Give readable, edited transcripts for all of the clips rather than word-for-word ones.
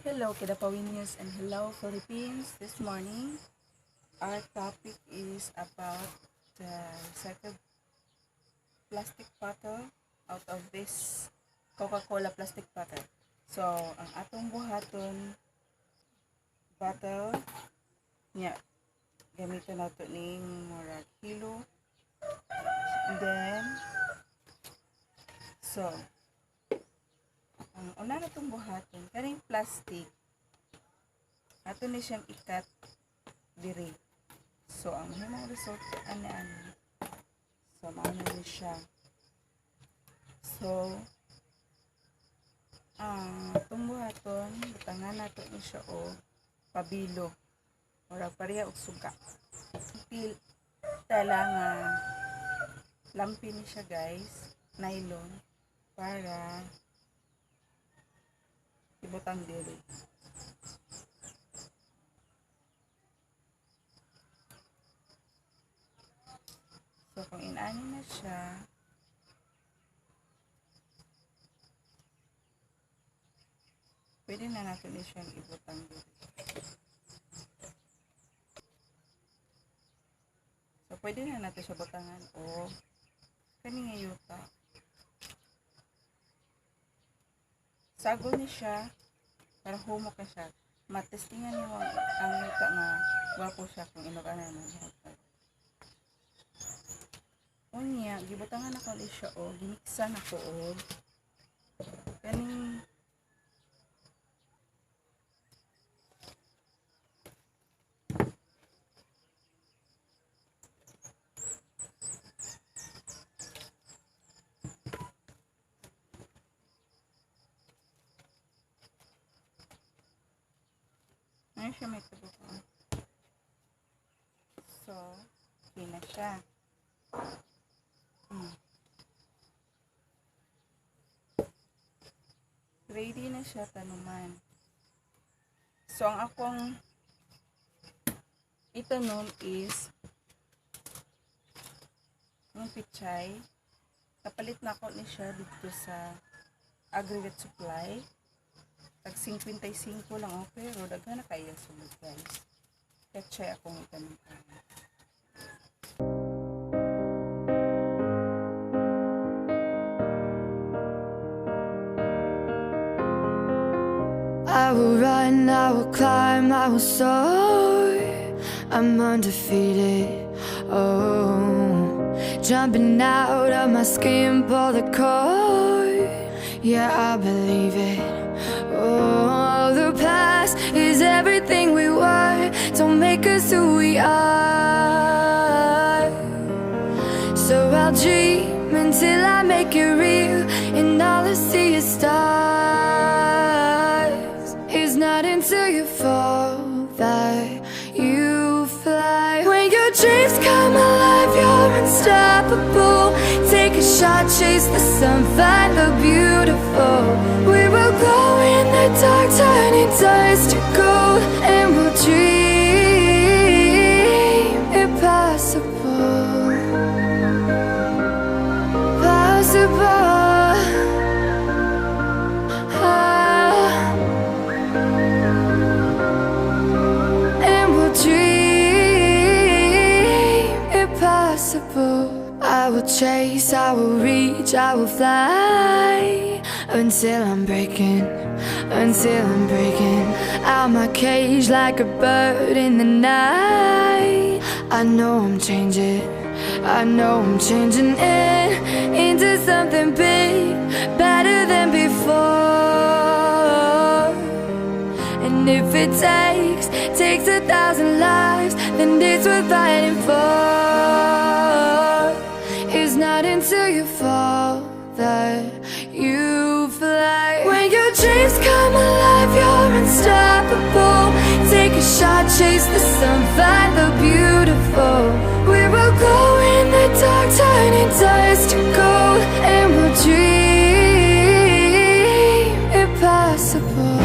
Hello, Kidapawinius, and hello, Philippines. This morning, our topic is about the recycled plastic bottle out of this Coca-Cola plastic bottle. So, ang atong buhaton bottle niya, gamiton nato ning murag kilo. And then, so, ang una na itong buhaton, kaning plastic, ato na siyang ikat diri. So, ang himong result, ano. So, mauna na siya. So, ang itong buhaton, butangan nato ni siya o pabilo. Or pareha og suga. Tala nga, lampi ni siya guys, nylon, para ibutang diri. So, kung inani na siya, pwede na natin siyang ibutang diri. So, pwede na natin siya butangan o kaning yuta. Sagol ni siya para humok na siya. Matestingan niyo ang yuta na wapo siya kung inogana na niya. Unya, gibutangan ako ulit siya o gimiksan ako o kaning ayun siya may tubo ko. So, okay na siya. Ready na siya tanuman. So, ang akong itanom is yung pichay. Kapalit na ako ni siya dito sa aggregate supply. Tag 55 lang ako, pero daghan na kaya sulod guys. Pichay akong itanom. I will run, I will climb, I will soar. I'm undefeated. Oh, jumping out of my skin, pull the cord. Yeah, I believe it. Oh, the past is everything we were. Don't make us who we are. So I'll dream until I make it real, and all I see is stars. It's not until you fall that you fly. When your dreams come alive, you're unstoppable. Take a shot, chase the sun, find the beautiful. We will glow in the dark, turning dust to gold, and we'll dream impossible. Possible. And we'll dream impossible. I will chase, I will reach, I will fly until I'm breaking out my cage like a bird in the night. I know I'm changing into something big, better than before. And if it takes 1,000 lives, then it's worth fighting for. It's not until you fall that you fly. When your dreams come alive, you're unstoppable. Take a shot, chase the sun, find the beautiful. We will go in the dark, turning dust to gold, and we'll dream impossible.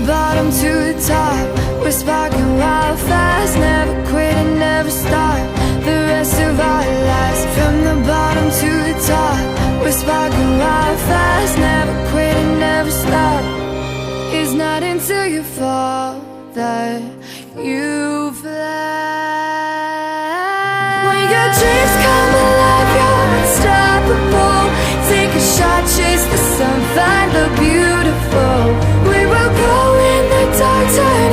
bottom to the top, we're sparking wild fast, never quit and never stop. The rest of our lives, from the bottom to the top, we're sparking wild fast, never quit and never stop. It's not until you fall that you fly. When your dreams come alive, you're unstoppable. Take a shot, chase the sun, find the beautiful. We will go in the dark, turn